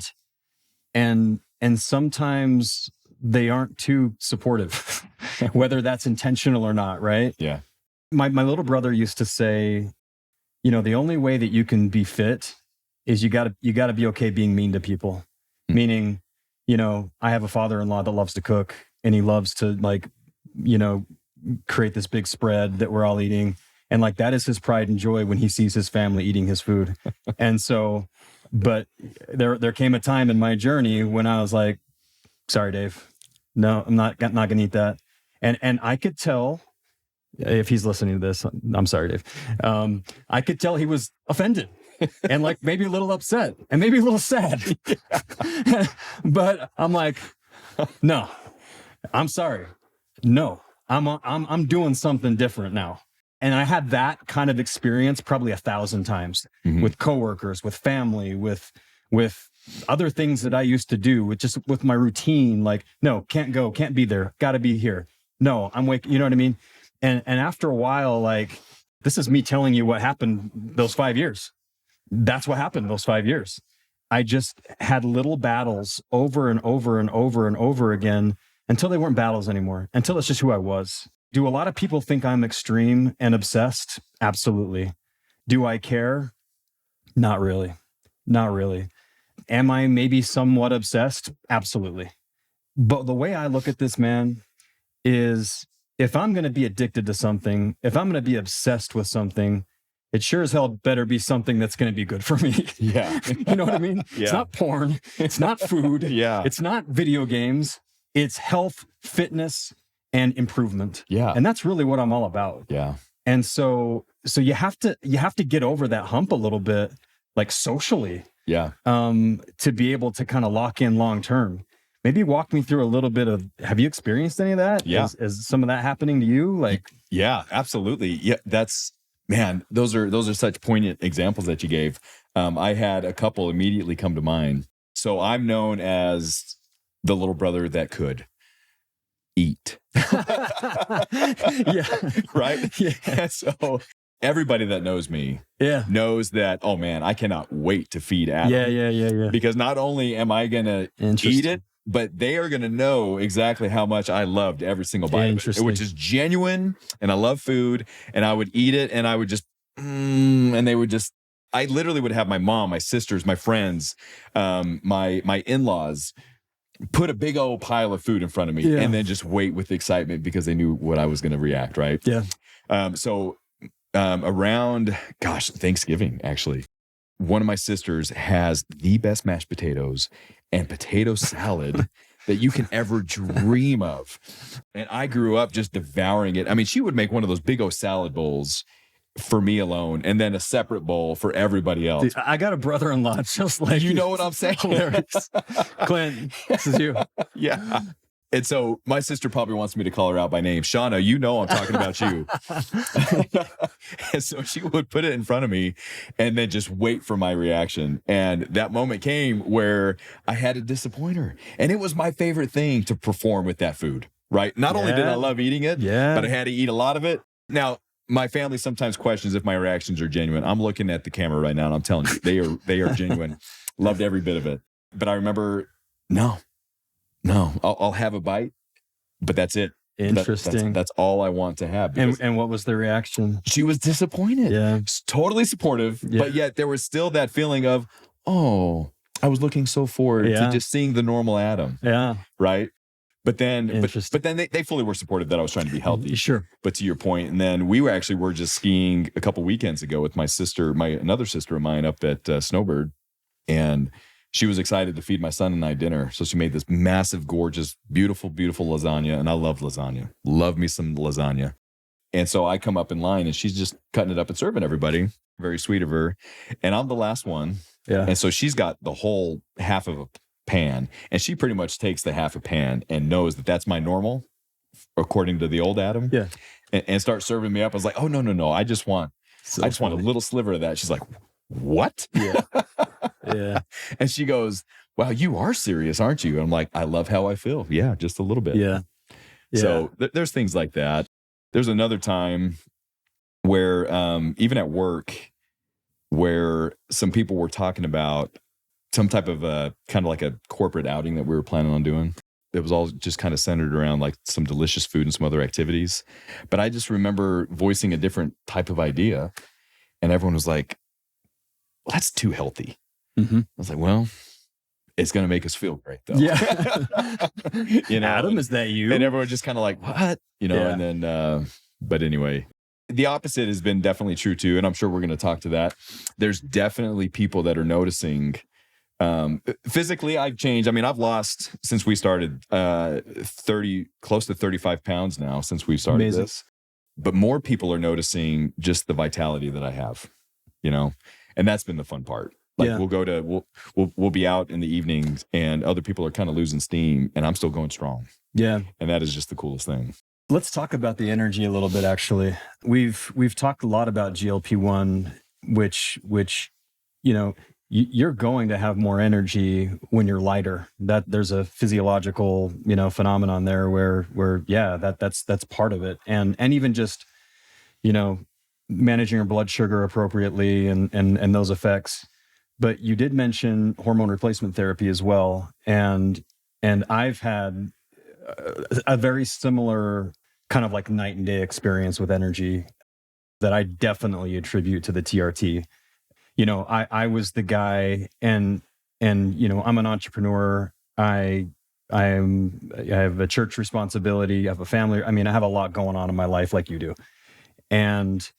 Speaker 1: And sometimes they aren't too supportive, whether that's intentional or not, right?
Speaker 2: Yeah.
Speaker 1: My little brother used to say, the only way that you can be fit is you gotta be okay being mean to people. Mm-hmm. Meaning, I have a father-in-law that loves to cook, and he loves to, like, create this big spread that we're all eating. And like, that is his pride and joy when he sees his family eating his food. And so, but there came a time in my journey when I was like, sorry, Dave, no, I'm not going to eat that. And I could tell, if he's listening to this, I'm sorry, Dave. I could tell he was offended and like maybe a little upset and maybe a little sad. But I'm like, no, I'm sorry. No, I'm doing something different now. And I had that kind of experience probably 1,000 times with coworkers, with family, with other things that I used to do, with my routine. Like, no, can't go, can't be there, got to be here. No, I'm waking. You know what I mean? And after a while, like, this is me telling you what happened those 5 years. That's what happened those 5 years. I just had little battles over and over and over and over again until they weren't battles anymore, until it's just who I was. Do a lot of people think I'm extreme and obsessed? Absolutely. Do I care? Not really. Not really. Am I maybe somewhat obsessed? Absolutely. But the way I look at this, man, is if I'm going to be addicted to something, if I'm going to be obsessed with something, it sure as hell better be something that's going to be good for me.
Speaker 2: Yeah.
Speaker 1: You know what I mean?
Speaker 2: Yeah.
Speaker 1: It's not porn. It's not food.
Speaker 2: Yeah.
Speaker 1: It's not video games. It's health, fitness, and improvement.
Speaker 2: Yeah.
Speaker 1: And that's really what I'm all about.
Speaker 2: Yeah.
Speaker 1: And so you have to get over that hump a little bit, like socially,
Speaker 2: Yeah.
Speaker 1: to be able to kind of lock in long term. Maybe walk me through a little bit of, have you experienced any of that?
Speaker 2: Yeah.
Speaker 1: Is some of that happening to you? Like,
Speaker 2: yeah, absolutely. Yeah. Man, those are such poignant examples that you gave. I had a couple immediately come to mind. So I'm known as the little brother that could eat.
Speaker 1: yeah.
Speaker 2: Right?
Speaker 1: Yeah.
Speaker 2: And so everybody that knows me
Speaker 1: Yeah.
Speaker 2: knows that, oh man, I cannot wait to feed Adam.
Speaker 1: Yeah.
Speaker 2: Because not only am I going to eat it, but they are going to know exactly how much I loved every single bite of it, which is genuine. And I love food, and I would eat it, and I would just, and they would just, I literally would have my mom, my sisters, my friends, my in-laws put a big old pile of food in front of me and then just wait with excitement because they knew what I was going to react. Right.
Speaker 1: Yeah.
Speaker 2: Around, Thanksgiving, actually, one of my sisters has the best mashed potatoes and potato salad that you can ever dream of. And I grew up just devouring it. I mean, she would make one of those big old salad bowls for me alone, and then a separate bowl for everybody else.
Speaker 1: Dude, I got a brother-in-law just like
Speaker 2: you know what I'm saying?
Speaker 1: Hilarious. Clint, this is you.
Speaker 2: Yeah. And so my sister probably wants me to call her out by name. Shauna, you know I'm talking about you. And so she would put it in front of me and then just wait for my reaction. And that moment came where I had to disappoint her. And it was my favorite thing to perform with that food, right? Not only did I love eating it, but I had to eat a lot of it. Now, my family sometimes questions if my reactions are genuine. I'm looking at the camera right now and I'm telling you, they are genuine. Loved every bit of it. But I remember, no, I'll have a bite, but that's it.
Speaker 1: Interesting.
Speaker 2: That's all I want to have.
Speaker 1: And what was the reaction?
Speaker 2: She was disappointed.
Speaker 1: Yeah.
Speaker 2: Totally supportive, but yet there was still that feeling of, oh, I was looking so forward to just seeing the normal Adam.
Speaker 1: Yeah.
Speaker 2: Right. But then, but then they fully were supportive that I was trying to be healthy.
Speaker 1: Sure.
Speaker 2: But to your point, and then we were just skiing a couple weekends ago with my sister, another sister of mine up at Snowbird, and she was excited to feed my son and I dinner. So she made this massive, gorgeous, beautiful, beautiful lasagna. And I love lasagna. Love me some lasagna. And so I come up in line and she's just cutting it up and serving everybody. Very sweet of her. And I'm the last one.
Speaker 1: Yeah.
Speaker 2: And so she's got the whole half of a pan. And she pretty much takes the half a pan and knows that that's my normal, according to the old Adam.
Speaker 1: Yeah.
Speaker 2: And starts serving me up. I was like, oh, no. I just want a little sliver of that. She's like, what?
Speaker 1: Yeah. Yeah.
Speaker 2: And she goes, wow, you are serious, aren't you? And I'm like, I love how I feel. Yeah, just a little bit.
Speaker 1: Yeah.
Speaker 2: So there's things like that. There's another time where even at work, where some people were talking about some type of kind of like a corporate outing that we were planning on doing. It was all just kind of centered around like some delicious food and some other activities. But I just remember voicing a different type of idea. And everyone was like, well, that's too healthy.
Speaker 1: Mm-hmm.
Speaker 2: I was like, well, it's going to make us feel great though.
Speaker 1: Yeah. Adam, is that you?
Speaker 2: And everyone just kind of like, what? And then, but anyway, the opposite has been definitely true too. And I'm sure we're going to talk to that. There's definitely people that are noticing physically I've changed. I mean, I've lost since we started close to 35 pounds now since we started this, but more people are noticing just the vitality that I have, and that's been the fun part. Like we'll be out in the evenings and other people are kind of losing steam and I'm still going strong. Yeah. And that is just the coolest thing.
Speaker 1: Let's talk about the energy a little bit, actually. We've talked a lot about GLP-1, which you're going to have more energy when you're lighter. That there's a physiological, phenomenon there where that's part of it. And even just, managing your blood sugar appropriately and those effects. But you did mention hormone replacement therapy as well. And I've had a very similar kind of like night and day experience with energy that I definitely attribute to the TRT. I was the guy, and I'm an entrepreneur. I have a church responsibility. I have a family. I mean, I have a lot going on in my life like you do. And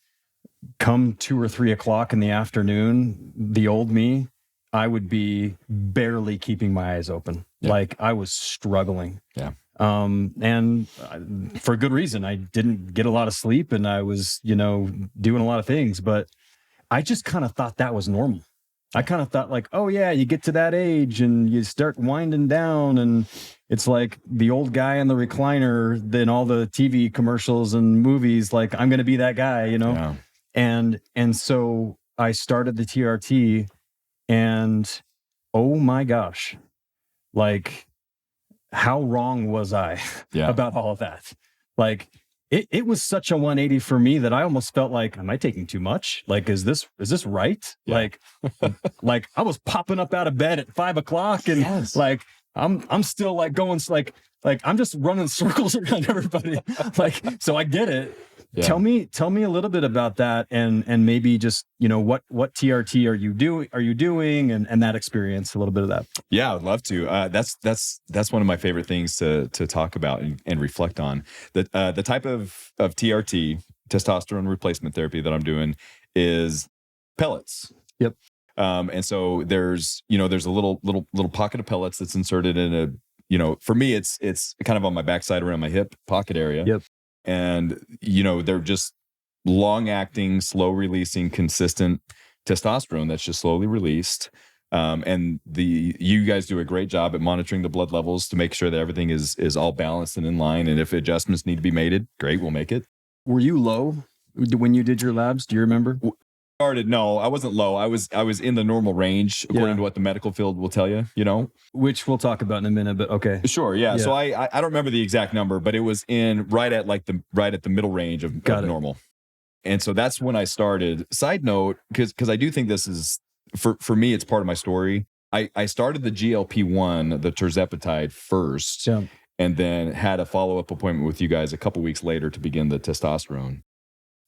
Speaker 1: come 2 or 3 o'clock in the afternoon, the old me, I would be barely keeping my eyes open. Yeah. Like I was struggling.
Speaker 2: Yeah.
Speaker 1: And for good reason. I didn't get a lot of sleep, and I was, doing a lot of things, but I just kind of thought that was normal. I kind of thought like, oh yeah, you get to that age and you start winding down, and it's like the old guy in the recliner, then all the TV commercials and movies, like I'm going to be that guy,
Speaker 2: Yeah.
Speaker 1: And so I started the TRT, and oh my gosh, like how wrong was I about all of that? Like it was such a 180 for me that I almost felt like, am I taking too much? Like, is this right? Yeah. Like I was popping up out of bed at 5 o'clock, and like, I'm still like going like I'm just running circles around everybody. Like, so I get it. Yeah. Tell me a little bit about that, and maybe just, what TRT are you doing and that experience, a little bit of that.
Speaker 2: Yeah, I'd love to. That's one of my favorite things to talk about and reflect on. The type of TRT, testosterone replacement therapy, that I'm doing is pellets.
Speaker 1: Yep.
Speaker 2: And so there's a little pocket of pellets that's inserted in for me, it's kind of on my backside around my hip pocket area.
Speaker 1: Yep.
Speaker 2: And, they're just long acting, slow releasing, consistent testosterone that's just slowly released. And you guys do a great job at monitoring the blood levels to make sure that everything is all balanced and in line. And if adjustments need to be made, great, we'll make it.
Speaker 1: Were you low when you did your labs? Do you remember?
Speaker 2: No, I wasn't low. I was in the normal range according to what the medical field will tell you,
Speaker 1: which we'll talk about in a minute, but okay.
Speaker 2: Sure. Yeah. So I don't remember the exact number, but it was right at the middle range of normal. And so that's when I started. Side note, because I do think this is for me, it's part of my story. I started the GLP-1, the tirzepatide first, and then had a follow-up appointment with you guys a couple weeks later to begin the testosterone.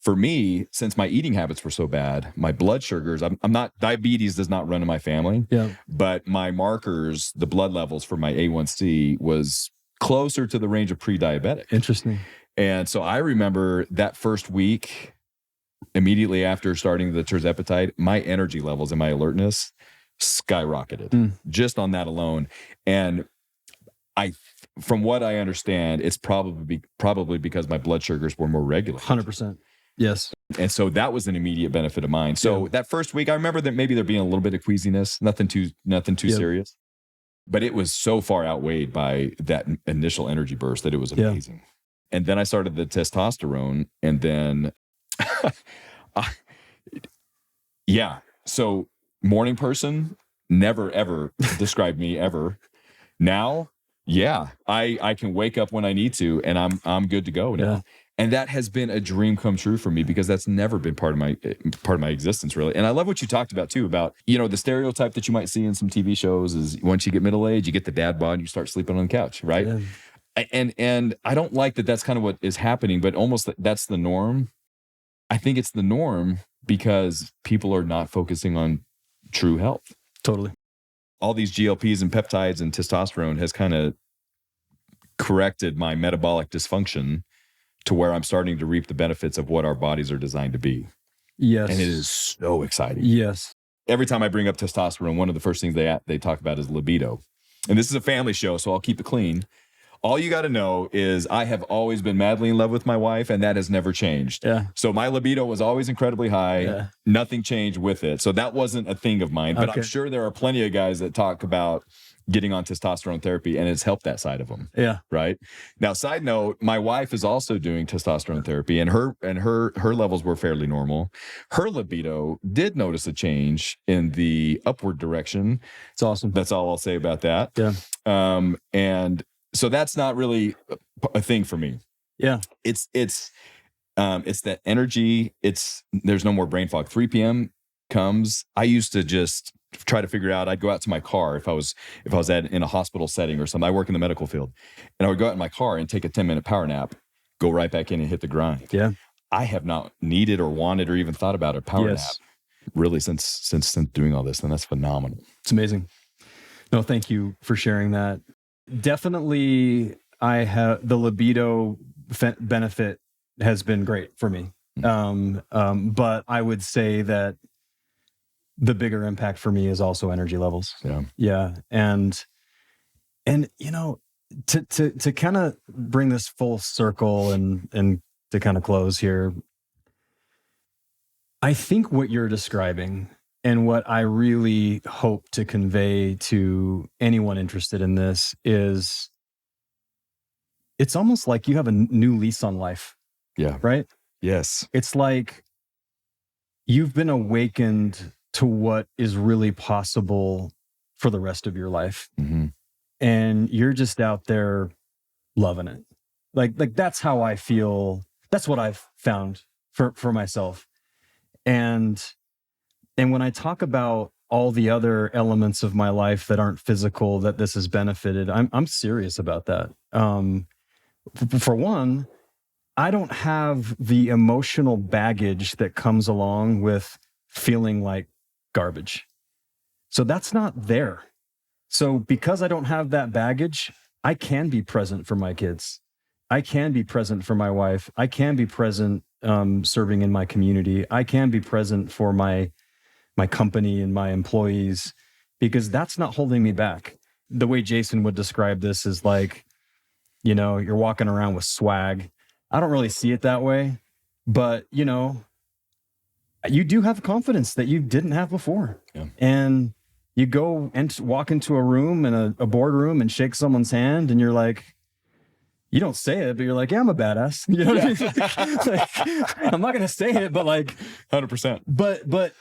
Speaker 2: For me, since my eating habits were so bad, my blood sugars, diabetes does not run in my family, but my markers, the blood levels for my A1C was closer to the range of pre-diabetic.
Speaker 1: Interesting.
Speaker 2: And so I remember that first week, immediately after starting the tirzepatide, my energy levels and my alertness skyrocketed just on that alone. And from what I understand, it's probably because my blood sugars were more regular.
Speaker 1: 100%. Yes.
Speaker 2: And so that was an immediate benefit of mine. So that first week, I remember that maybe there being a little bit of queasiness, nothing too serious, but it was so far outweighed by that initial energy burst that it was amazing. And then I started the testosterone, and then, so morning person, never, ever described me ever. Now, I can wake up when I need to, and I'm good to go now. Yeah. And that has been a dream come true for me, because that's never been part of my existence, really. And I love what you talked about too, about, the stereotype that you might see in some TV shows is once you get middle age, you get the dad bod and you start sleeping on the couch, right? Yeah. And I don't like that that's kind of what is happening, but almost that's the norm. I think it's the norm because people are not focusing on true health.
Speaker 1: Totally.
Speaker 2: All these GLPs and peptides and testosterone has kind of corrected my metabolic dysfunction to where I'm starting to reap the benefits of what our bodies are designed to be.
Speaker 1: Yes.
Speaker 2: And it is so exciting.
Speaker 1: Yes.
Speaker 2: Every time I bring up testosterone, one of the first things they talk about is libido. And this is a family show, so I'll keep it clean. All you got to know is I have always been madly in love with my wife, and that has never changed.
Speaker 1: Yeah.
Speaker 2: So my libido was always incredibly high. Yeah. Nothing changed with it. So that wasn't a thing of mine. But I'm sure there are plenty of guys that talk about getting on testosterone therapy, and it's helped that side of them.
Speaker 1: Yeah.
Speaker 2: Right. Now, side note, my wife is also doing testosterone therapy, and her levels were fairly normal. Her libido did notice a change in the upward direction.
Speaker 1: It's awesome.
Speaker 2: That's all I'll say about that.
Speaker 1: Yeah.
Speaker 2: And so that's not really a thing for me.
Speaker 1: Yeah.
Speaker 2: It's that energy. There's no more brain fog. 3 p.m. comes. I used to just try to figure out, I'd go out to my car if I was in a hospital setting or something. I work in the medical field, and I would go out in my car and take a 10-minute power nap. go right back in and hit the grind.
Speaker 1: Yeah.
Speaker 2: I have not needed or wanted or even thought about a power nap really since doing all this. And that's phenomenal.
Speaker 1: It's amazing. No, thank you for sharing that. Definitely, I have the libido benefit has been great for me. But I would say that the bigger impact for me is also energy levels. Yeah. And you know, to kind of bring this full circle and to kind of close here, I think what you're describing and what I really hope to convey to anyone interested in this is it's almost like you have a new lease on life.
Speaker 2: Yeah.
Speaker 1: Right?
Speaker 2: Yes.
Speaker 1: It's like you've been awakened to what is really possible for the rest of your life.
Speaker 2: Mm-hmm.
Speaker 1: And you're just out there loving it. Like that's how I feel. That's what I've found for myself. And when I talk about all the other elements of my life that aren't physical, that this has benefited, I'm serious about that. For one, I don't have the emotional baggage that comes along with feeling like garbage. So that's not there. So because I don't have that baggage, I can be present for my kids. I can be present for my wife. I can be present serving in my community. I can be present for my company and my employees, because that's not holding me back. The way Jason would describe this is like, you know, you're walking around with swag. I don't really see it that way, but you know, you do have confidence that you didn't have before.
Speaker 2: Yeah. And
Speaker 1: you go and walk into a room in a boardroom and shake someone's hand, and you're like, you don't say it, but you're like, yeah, I'm a badass. You know what I mean? Like, I'm not going to say it, but like
Speaker 2: 100%.
Speaker 1: But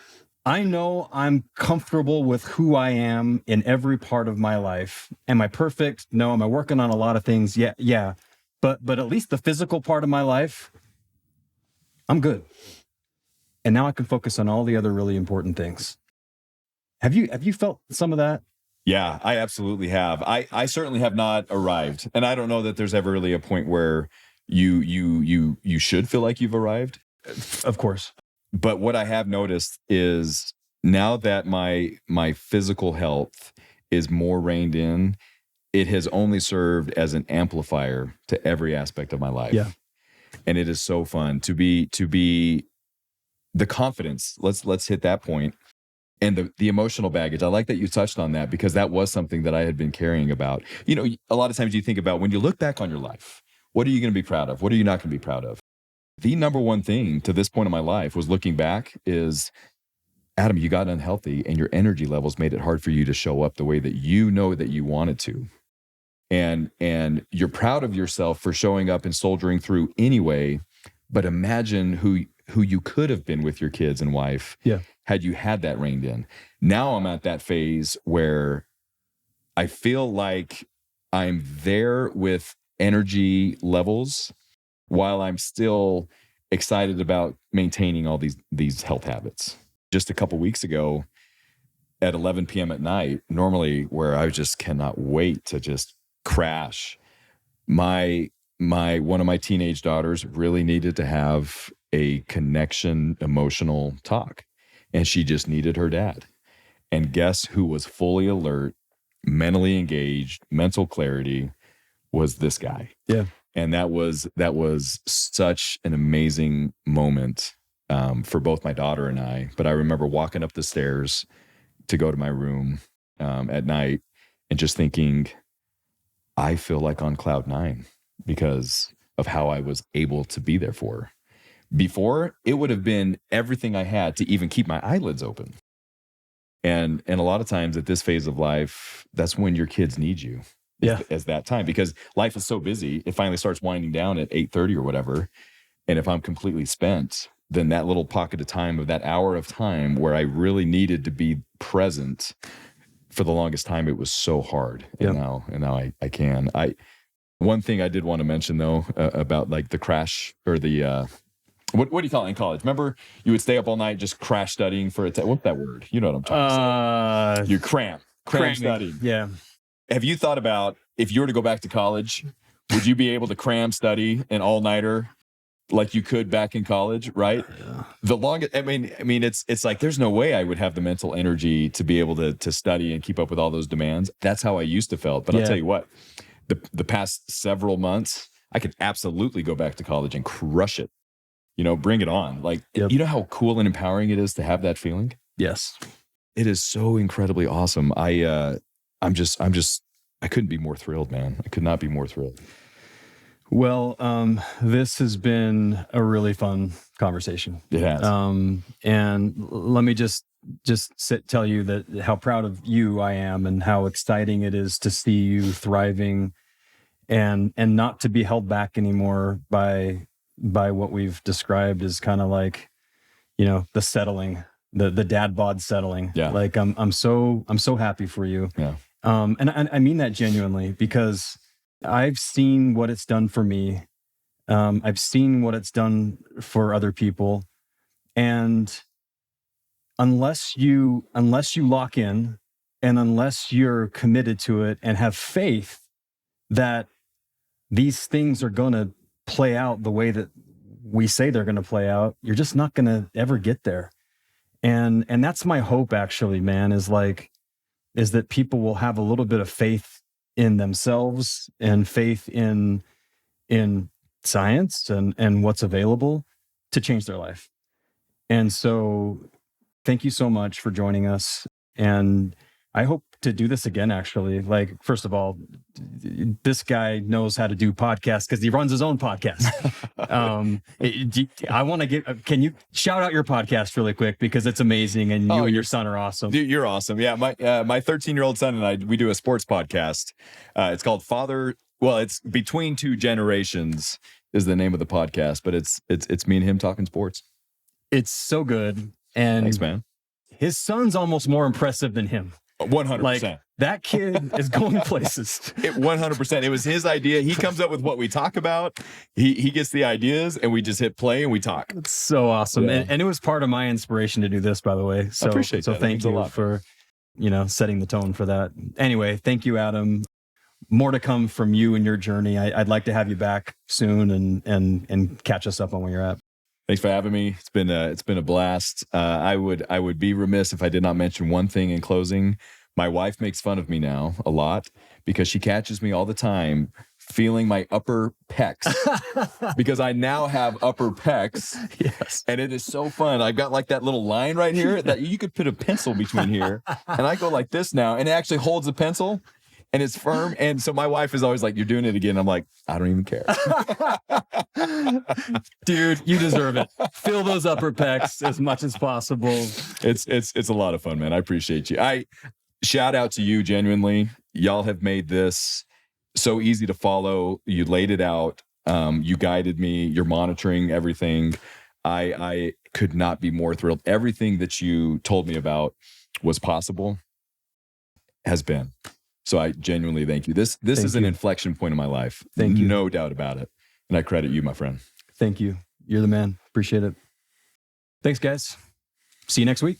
Speaker 1: I know I'm comfortable with who I am in every part of my life. Am I perfect? No. Am I working on a lot of things? Yeah. But at least the physical part of my life, I'm good. And now I can focus on all the other really important things. Have you felt some of that?
Speaker 2: Yeah, I absolutely have. I certainly have not arrived, and I don't know that there's ever really a point where you should feel like you've arrived.
Speaker 1: Of course.
Speaker 2: But what I have noticed is now that my physical health is more reined in, it has only served as an amplifier to every aspect of my life.
Speaker 1: Yeah.
Speaker 2: And it is so fun to be the confidence. Let's hit that point. And the emotional baggage. I like that you touched on that, because that was something that I had been carrying about. You know, a lot of times you think about when you look back on your life, what are you going to be proud of? What are you not going to be proud of? The number one thing to this point in my life was looking back is, Adam, you got unhealthy and your energy levels made it hard for you to show up the way that you know that you wanted to. And you're proud of yourself for showing up and soldiering through anyway, but imagine who you could have been with your kids and wife had you had that reined in. Now I'm at that phase where I feel like I'm there with energy levels while I'm still excited about maintaining all these health habits. Just a couple weeks ago at 11 p.m. at night, normally where I just cannot wait to just crash, one of my teenage daughters really needed to have a connection, emotional talk. And she just needed her dad. And guess who was fully alert, mentally engaged, mental clarity, was this guy.
Speaker 1: Yeah.
Speaker 2: And that was such an amazing moment for both my daughter and I. But I remember walking up the stairs to go to my room at night and just thinking, I feel like on cloud 9 because of how I was able to be there for her. Before, it would have been everything I had to even keep my eyelids open. And a lot of times at this phase of life, that's when your kids need you. As that time, because life is so busy. It finally starts winding down at 8:30 or whatever. And if I'm completely spent, then that little pocket of time, of that hour of time where I really needed to be present, for the longest time, it was so hard. And now I can. One thing I did want to mention though, about like the crash or the, what do you call it in college? Remember, you would stay up all night just crash studying for what's that word? You know what I'm talking about. You cram studying.
Speaker 1: Yeah.
Speaker 2: Have you thought about, if you were to go back to college, Would you be able to cram study an all-nighter like you could back in college, right? The longest, I mean, it's like there's no way I would have the mental energy to be able to study and keep up with all those demands. That's how I used to felt. But I'll tell you what, the past several months, I could absolutely go back to college and crush it. Bring it on. Like, you know how cool and empowering it is to have that feeling?
Speaker 1: Yes.
Speaker 2: It is so incredibly awesome. I couldn't be more thrilled, man. I could not be more thrilled.
Speaker 1: Well, this has been a really fun conversation.
Speaker 2: It has.
Speaker 1: And let me just tell you that how proud of you I am and how exciting it is to see you thriving and not to be held back anymore by what we've described as kind of like, the settling, the dad bod settling.
Speaker 2: Yeah.
Speaker 1: Like I'm so happy for you.
Speaker 2: Yeah.
Speaker 1: And I mean that genuinely, because I've seen what it's done for me. I've seen what it's done for other people. And unless you lock in and unless you're committed to it and have faith that these things are going to play out the way that we say they're going to play out, you're just not going to ever get there. And that's my hope, actually, man, is that people will have a little bit of faith in themselves and faith in science and what's available to change their life. And so thank you so much for joining us. And I hope to do this again, actually. Like, first of all, this guy knows how to do podcasts because he runs his own podcast. I want to can you shout out your podcast really quick, because it's amazing and you and your son are awesome.
Speaker 2: Dude, you're awesome. Yeah. My 13-year-old son and we do a sports podcast. It's called it's Between Two Generations is the name of the podcast, but it's me and him talking sports.
Speaker 1: It's so good. And
Speaker 2: thanks, man.
Speaker 1: His son's almost more impressive than him.
Speaker 2: 100%.
Speaker 1: Like, that kid is going places.
Speaker 2: 100%. It was his idea. He comes up with what we talk about. He gets the ideas, and we just hit play and we talk.
Speaker 1: It's so awesome. Yeah. And it was part of my inspiration to do this, by the way. So,
Speaker 2: I appreciate that.
Speaker 1: So thank you for, setting the tone for that. Anyway, thank you, Adam. More to come from you and your journey. I'd like to have you back soon and catch us up on where you're at.
Speaker 2: Thanks for having me. It's been a blast. I would be remiss if I did not mention one thing in closing. My wife makes fun of me now a lot because she catches me all the time feeling my upper pecs because I now have upper pecs.
Speaker 1: Yes.
Speaker 2: And it is so fun. I've got like that little line right here that you could put a pencil between here. And I go like this now, and it actually holds the pencil. And it's firm. And so my wife is always like, "You're doing it again." I'm like, "I don't even care."
Speaker 1: Dude, you deserve it. Fill those upper pecs as much as possible.
Speaker 2: It's a lot of fun, man. I appreciate you. I shout out to you genuinely. Y'all have made this so easy to follow. You laid it out. You guided me. You're monitoring everything. I could not be more thrilled. Everything that you told me about was possible, has been. So I genuinely thank you. This is an inflection point in my life.
Speaker 1: Thank you.
Speaker 2: No doubt about it. And I credit you, my friend.
Speaker 1: Thank you. You're the man. Appreciate it. Thanks, guys. See you next week.